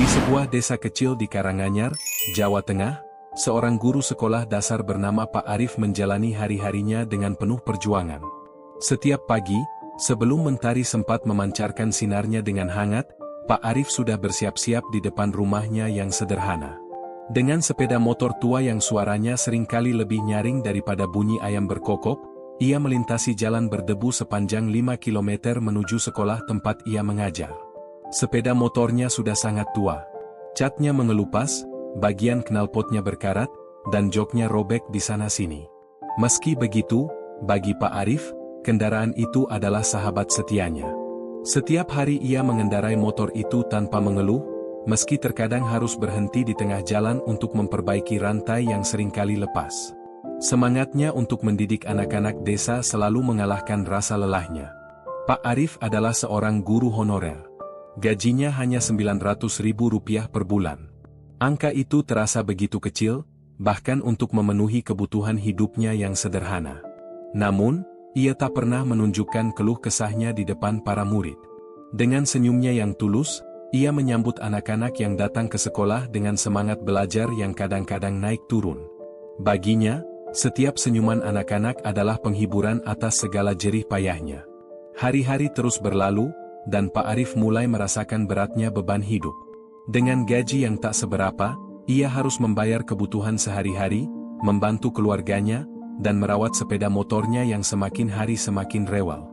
Di sebuah desa kecil di Karanganyar, Jawa Tengah, seorang guru sekolah dasar bernama Pak Arif menjalani hari-harinya dengan penuh perjuangan. Setiap pagi, sebelum mentari sempat memancarkan sinarnya dengan hangat, Pak Arif sudah bersiap-siap di depan rumahnya yang sederhana. Dengan sepeda motor tua yang suaranya seringkali lebih nyaring daripada bunyi ayam berkokok, ia melintasi jalan berdebu sepanjang 5 km menuju sekolah tempat ia mengajar. Sepeda motornya sudah sangat tua. Catnya mengelupas, bagian knalpotnya berkarat, dan joknya robek di sana-sini. Meski begitu, bagi Pak Arif, kendaraan itu adalah sahabat setianya. Setiap hari ia mengendarai motor itu tanpa mengeluh, meski terkadang harus berhenti di tengah jalan untuk memperbaiki rantai yang seringkali lepas. Semangatnya untuk mendidik anak-anak desa selalu mengalahkan rasa lelahnya. Pak Arif adalah seorang guru honorer. Gajinya hanya Rp900.000 per bulan. Angka itu terasa begitu kecil, bahkan untuk memenuhi kebutuhan hidupnya yang sederhana. Namun, ia tak pernah menunjukkan keluh kesahnya di depan para murid. Dengan senyumnya yang tulus, ia menyambut anak-anak yang datang ke sekolah dengan semangat belajar yang kadang-kadang naik turun. Baginya, setiap senyuman anak-anak adalah penghiburan atas segala jerih payahnya. Hari-hari terus berlalu, dan Pak Arif mulai merasakan beratnya beban hidup. Dengan gaji yang tak seberapa, ia harus membayar kebutuhan sehari-hari, membantu keluarganya, dan merawat sepeda motornya yang semakin hari semakin rewel.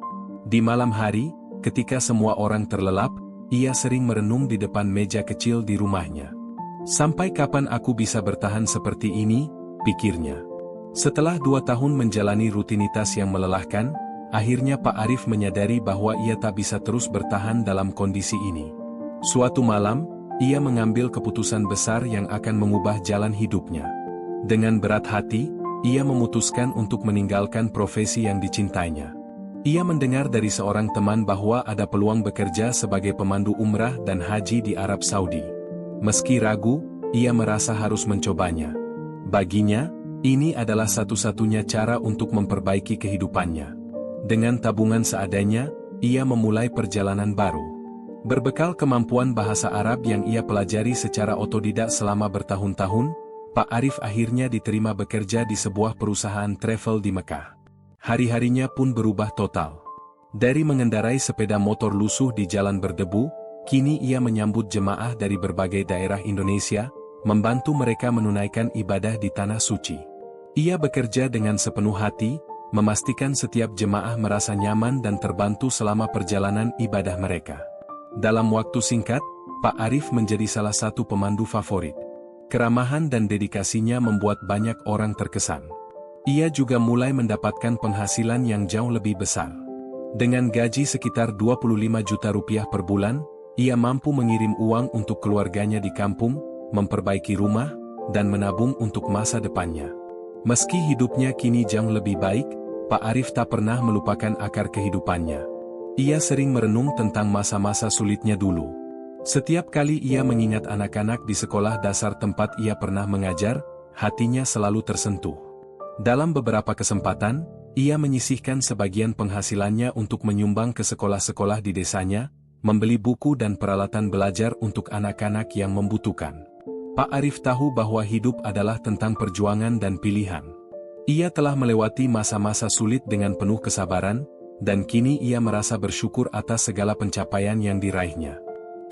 Di malam hari, ketika semua orang terlelap, ia sering merenung di depan meja kecil di rumahnya. Sampai kapan aku bisa bertahan seperti ini, pikirnya. Setelah 2 tahun menjalani rutinitas yang melelahkan, akhirnya Pak Arif menyadari bahwa ia tak bisa terus bertahan dalam kondisi ini. Suatu malam, ia mengambil keputusan besar yang akan mengubah jalan hidupnya. Dengan berat hati, ia memutuskan untuk meninggalkan profesi yang dicintainya. Ia mendengar dari seorang teman bahwa ada peluang bekerja sebagai pemandu umrah dan haji di Arab Saudi. Meski ragu, ia merasa harus mencobanya. Baginya, ini adalah satu-satunya cara untuk memperbaiki kehidupannya. Dengan tabungan seadanya, ia memulai perjalanan baru. Berbekal kemampuan bahasa Arab yang ia pelajari secara otodidak selama bertahun-tahun, Pak Arif akhirnya diterima bekerja di sebuah perusahaan travel di Mekah. Hari-harinya pun berubah total. Dari mengendarai sepeda motor lusuh di jalan berdebu, kini ia menyambut jemaah dari berbagai daerah Indonesia, membantu mereka menunaikan ibadah di Tanah Suci. Ia bekerja dengan sepenuh hati, memastikan setiap jemaah merasa nyaman dan terbantu selama perjalanan ibadah mereka. Dalam waktu singkat, Pak Arif menjadi salah satu pemandu favorit. Keramahan dan dedikasinya membuat banyak orang terkesan. Ia juga mulai mendapatkan penghasilan yang jauh lebih besar. Dengan gaji sekitar Rp25 juta per bulan, ia mampu mengirim uang untuk keluarganya di kampung, memperbaiki rumah, dan menabung untuk masa depannya. Meski hidupnya kini jauh lebih baik, Pak Arif tak pernah melupakan akar kehidupannya. Ia sering merenung tentang masa-masa sulitnya dulu. Setiap kali ia mengingat anak-anak di sekolah dasar tempat ia pernah mengajar, hatinya selalu tersentuh. Dalam beberapa kesempatan, ia menyisihkan sebagian penghasilannya untuk menyumbang ke sekolah-sekolah di desanya, membeli buku dan peralatan belajar untuk anak-anak yang membutuhkan. Pak Arif tahu bahwa hidup adalah tentang perjuangan dan pilihan. Ia telah melewati masa-masa sulit dengan penuh kesabaran, dan kini ia merasa bersyukur atas segala pencapaian yang diraihnya.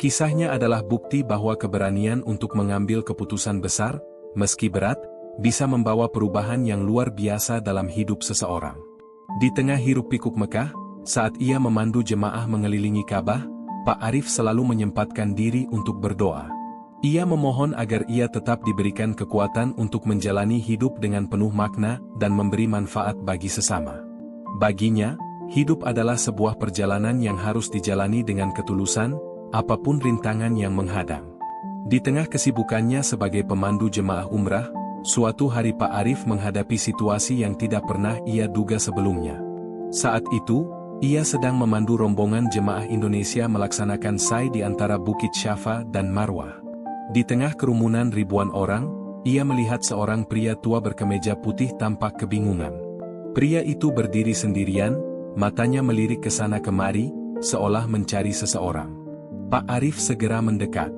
Kisahnya adalah bukti bahwa keberanian untuk mengambil keputusan besar, meski berat, bisa membawa perubahan yang luar biasa dalam hidup seseorang. Di tengah hiruk-pikuk Mekah, saat ia memandu jemaah mengelilingi Ka'bah, Pak Arif selalu menyempatkan diri untuk berdoa. Ia memohon agar ia tetap diberikan kekuatan untuk menjalani hidup dengan penuh makna dan memberi manfaat bagi sesama. Baginya, hidup adalah sebuah perjalanan yang harus dijalani dengan ketulusan, apapun rintangan yang menghadang. Di tengah kesibukannya sebagai pemandu jemaah umrah, suatu hari Pak Arif menghadapi situasi yang tidak pernah ia duga sebelumnya. Saat itu, ia sedang memandu rombongan jemaah Indonesia melaksanakan sa'i di antara Bukit Syafa dan Marwah. Di tengah kerumunan ribuan orang, ia melihat seorang pria tua berkemeja putih tampak kebingungan. Pria itu berdiri sendirian, matanya melirik ke sana kemari, seolah mencari seseorang. Pak Arif segera mendekat.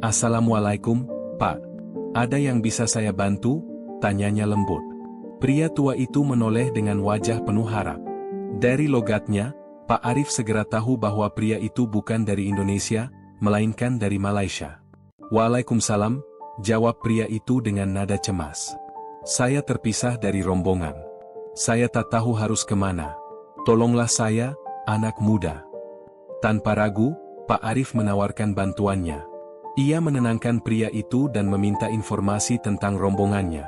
"Assalamualaikum, Pak. Ada yang bisa saya bantu?" tanyanya lembut. Pria tua itu menoleh dengan wajah penuh harap. Dari logatnya, Pak Arif segera tahu bahwa pria itu bukan dari Indonesia, melainkan dari Malaysia. "Waalaikumsalam," jawab pria itu dengan nada cemas. "Saya terpisah dari rombongan. Saya tak tahu harus kemana. Tolonglah saya, anak muda." Tanpa ragu, Pak Arif menawarkan bantuannya. Ia menenangkan pria itu dan meminta informasi tentang rombongannya.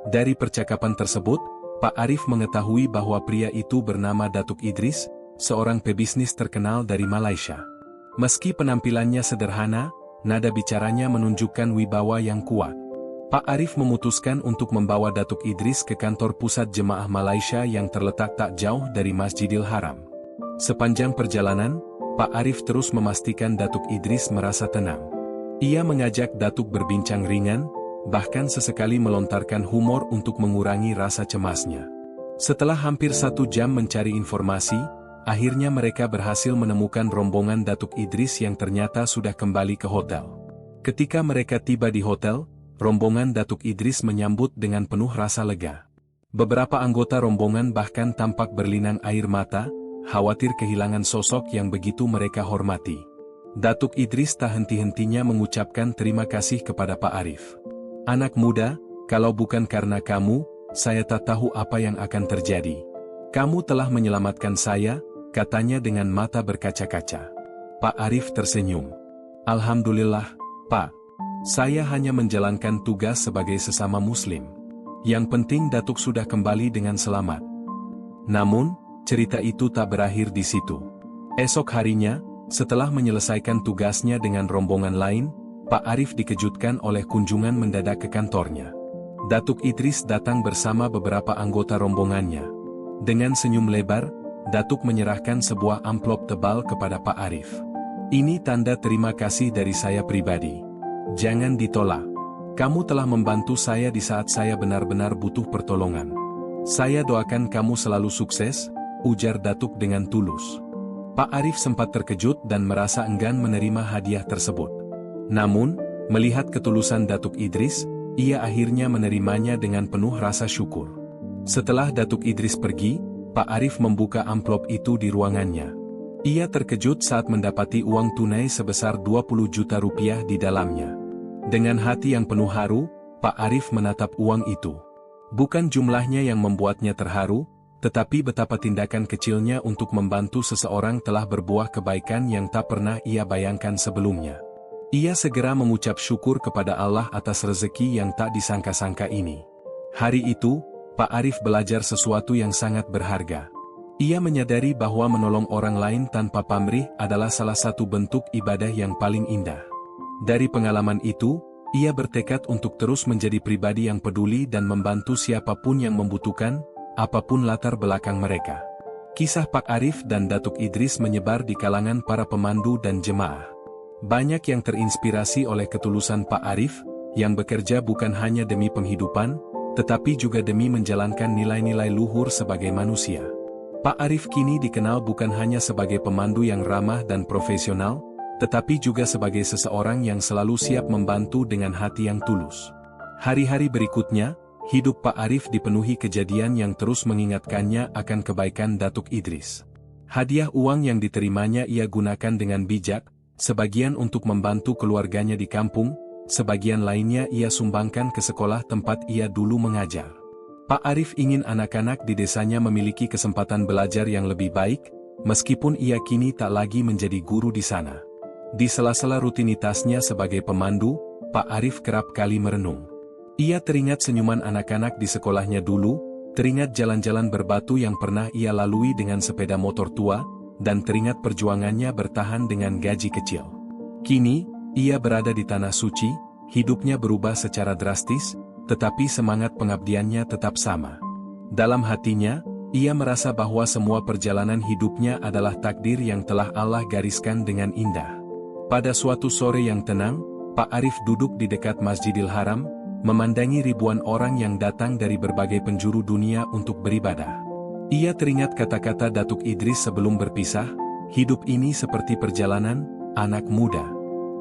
Dari percakapan tersebut, Pak Arif mengetahui bahwa pria itu bernama Datuk Idris, seorang pebisnis terkenal dari Malaysia. Meski penampilannya sederhana, nada bicaranya menunjukkan wibawa yang kuat. Pak Arif memutuskan untuk membawa Datuk Idris ke kantor pusat jemaah Malaysia yang terletak tak jauh dari Masjidil Haram. Sepanjang perjalanan, Pak Arif terus memastikan Datuk Idris merasa tenang. Ia mengajak Datuk berbincang ringan, bahkan sesekali melontarkan humor untuk mengurangi rasa cemasnya. Setelah hampir 1 jam mencari informasi, akhirnya mereka berhasil menemukan rombongan Datuk Idris yang ternyata sudah kembali ke hotel. Ketika mereka tiba di hotel, rombongan Datuk Idris menyambut dengan penuh rasa lega. Beberapa anggota rombongan bahkan tampak berlinang air mata, khawatir kehilangan sosok yang begitu mereka hormati. Datuk Idris tak henti-hentinya mengucapkan terima kasih kepada Pak Arif. "Anak muda, kalau bukan karena kamu, saya tak tahu apa yang akan terjadi. Kamu telah menyelamatkan saya," katanya dengan mata berkaca-kaca. Pak Arif tersenyum. "Alhamdulillah, Pak. Saya hanya menjalankan tugas sebagai sesama muslim. Yang penting Datuk sudah kembali dengan selamat." Namun, cerita itu tak berakhir di situ. Esok harinya, setelah menyelesaikan tugasnya dengan rombongan lain, Pak Arif dikejutkan oleh kunjungan mendadak ke kantornya. Datuk Idris datang bersama beberapa anggota rombongannya. Dengan senyum lebar, Datuk menyerahkan sebuah amplop tebal kepada Pak Arif. "Ini tanda terima kasih dari saya pribadi. Jangan ditolak. Kamu telah membantu saya di saat saya benar-benar butuh pertolongan. Saya doakan kamu selalu sukses," ujar Datuk dengan tulus. Pak Arif sempat terkejut dan merasa enggan menerima hadiah tersebut. Namun, melihat ketulusan Datuk Idris, ia akhirnya menerimanya dengan penuh rasa syukur. Setelah Datuk Idris pergi, Pak Arif membuka amplop itu di ruangannya. Ia terkejut saat mendapati uang tunai sebesar 20 juta rupiah di dalamnya. Dengan hati yang penuh haru, Pak Arif menatap uang itu. Bukan jumlahnya yang membuatnya terharu, tetapi betapa tindakan kecilnya untuk membantu seseorang telah berbuah kebaikan yang tak pernah ia bayangkan sebelumnya. Ia segera mengucap syukur kepada Allah atas rezeki yang tak disangka-sangka ini. Hari itu, Pak Arif belajar sesuatu yang sangat berharga. Ia menyadari bahwa menolong orang lain tanpa pamrih adalah salah satu bentuk ibadah yang paling indah. Dari pengalaman itu, ia bertekad untuk terus menjadi pribadi yang peduli dan membantu siapapun yang membutuhkan, apapun latar belakang mereka. Kisah Pak Arif dan Datuk Idris menyebar di kalangan para pemandu dan jemaah. Banyak yang terinspirasi oleh ketulusan Pak Arif, yang bekerja bukan hanya demi penghidupan, tetapi juga demi menjalankan nilai-nilai luhur sebagai manusia. Pak Arif kini dikenal bukan hanya sebagai pemandu yang ramah dan profesional, tetapi juga sebagai seseorang yang selalu siap membantu dengan hati yang tulus. Hari-hari berikutnya, hidup Pak Arif dipenuhi kejadian yang terus mengingatkannya akan kebaikan Datuk Idris. Hadiah uang yang diterimanya ia gunakan dengan bijak, sebagian untuk membantu keluarganya di kampung, sebagian lainnya ia sumbangkan ke sekolah tempat ia dulu mengajar. Pak Arif ingin anak-anak di desanya memiliki kesempatan belajar yang lebih baik, meskipun ia kini tak lagi menjadi guru di sana. Di sela-sela rutinitasnya sebagai pemandu, Pak Arif kerap kali merenung. Ia teringat senyuman anak-anak di sekolahnya dulu, teringat jalan-jalan berbatu yang pernah ia lalui dengan sepeda motor tua, dan teringat perjuangannya bertahan dengan gaji kecil. Kini, ia berada di Tanah Suci, hidupnya berubah secara drastis, tetapi semangat pengabdiannya tetap sama. Dalam hatinya, ia merasa bahwa semua perjalanan hidupnya adalah takdir yang telah Allah gariskan dengan indah. Pada suatu sore yang tenang, Pak Arif duduk di dekat Masjidil Haram, memandangi ribuan orang yang datang dari berbagai penjuru dunia untuk beribadah. Ia teringat kata-kata Datuk Idris sebelum berpisah, "Hidup ini seperti perjalanan, anak muda.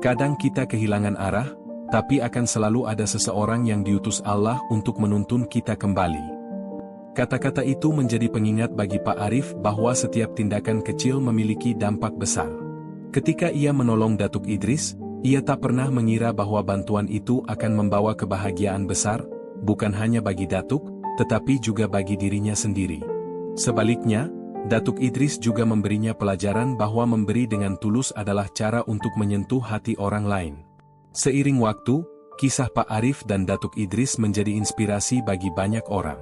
Kadang kita kehilangan arah, tapi akan selalu ada seseorang yang diutus Allah untuk menuntun kita kembali. Kata-kata itu menjadi pengingat bagi Pak Arif bahwa setiap tindakan kecil memiliki dampak besar. Ketika ia menolong Datuk Idris, ia tak pernah mengira bahwa bantuan itu akan membawa kebahagiaan besar, bukan hanya bagi Datuk, tetapi juga bagi dirinya sendiri. Sebaliknya, Datuk Idris juga memberinya pelajaran bahwa memberi dengan tulus adalah cara untuk menyentuh hati orang lain. Seiring waktu, kisah Pak Arif dan Datuk Idris menjadi inspirasi bagi banyak orang.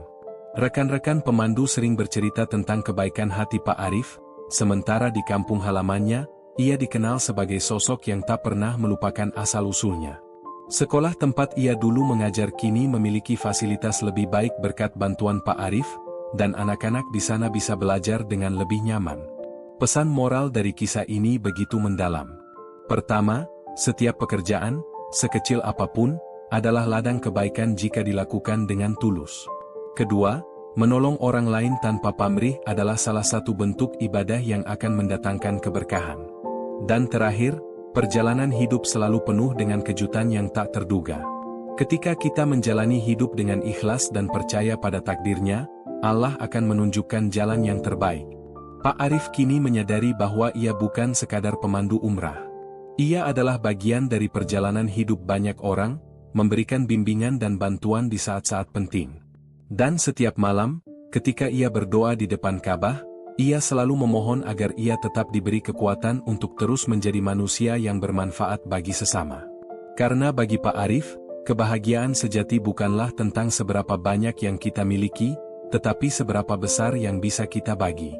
Rekan-rekan pemandu sering bercerita tentang kebaikan hati Pak Arif, sementara di kampung halamannya, ia dikenal sebagai sosok yang tak pernah melupakan asal-usulnya. Sekolah tempat ia dulu mengajar kini memiliki fasilitas lebih baik berkat bantuan Pak Arif, dan anak-anak di sana bisa belajar dengan lebih nyaman. Pesan moral dari kisah ini begitu mendalam. Pertama, setiap pekerjaan, sekecil apapun, adalah ladang kebaikan jika dilakukan dengan tulus. Kedua, menolong orang lain tanpa pamrih adalah salah satu bentuk ibadah yang akan mendatangkan keberkahan. Dan terakhir, perjalanan hidup selalu penuh dengan kejutan yang tak terduga. Ketika kita menjalani hidup dengan ikhlas dan percaya pada takdirnya, Allah akan menunjukkan jalan yang terbaik. Pak Arif kini menyadari bahwa ia bukan sekadar pemandu umrah. Ia adalah bagian dari perjalanan hidup banyak orang, memberikan bimbingan dan bantuan di saat-saat penting. Dan setiap malam, ketika ia berdoa di depan Ka'bah, ia selalu memohon agar ia tetap diberi kekuatan untuk terus menjadi manusia yang bermanfaat bagi sesama. Karena bagi Pak Arif, kebahagiaan sejati bukanlah tentang seberapa banyak yang kita miliki, tetapi seberapa besar yang bisa kita bagi.